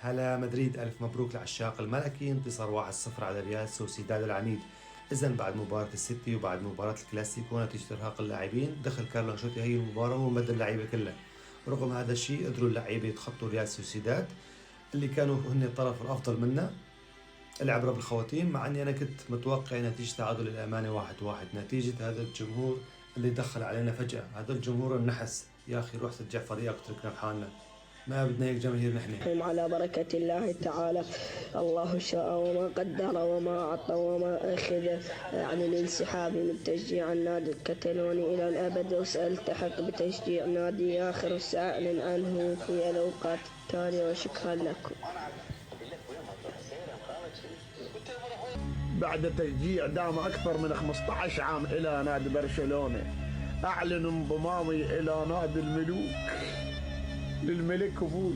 هلا مدريد، ألف مبروك لعشاق الملكي، انتصار 1-0 على ريال سوسيداد العنيد. إذن بعد مباراة السيتي وبعد مباراة الكلاسيكو نتيجة إرهاق اللاعبين دخل كارلو أنشيلوتي هي المباراة وبدل اللعيبة كلها. رغم هذا الشيء قدروا اللعيبة يتخطوا ريال سوسيداد اللي كانوا هن الطرف الأفضل منا. العبرة بالخواتيم، مع أني أنا كنت متوقع نتيجة تعادل الأمانة 1-1 نتيجة هذا الجمهور اللي دخل علينا فجأة. هذا الجمهور النحس يا أخي، روح سجع فريقك اتركنا بحالنا، ما بدنا هيك جماهير نحن. على بركة الله تعالى. الله شاء وما قدر وما أعطى وما أخذ. عن الانسحاب من تشجيع النادي الكتالوني إلى الأبد، وسألتحق بتشجيع نادي آخر سأعلن عنه في الأوقات التالية، وشكرا لكم. بعد تشجيع دام أكثر من 15 عام إلى نادي برشلونة، أعلن انضمامي إلى نادي الملوك للملك أبوي.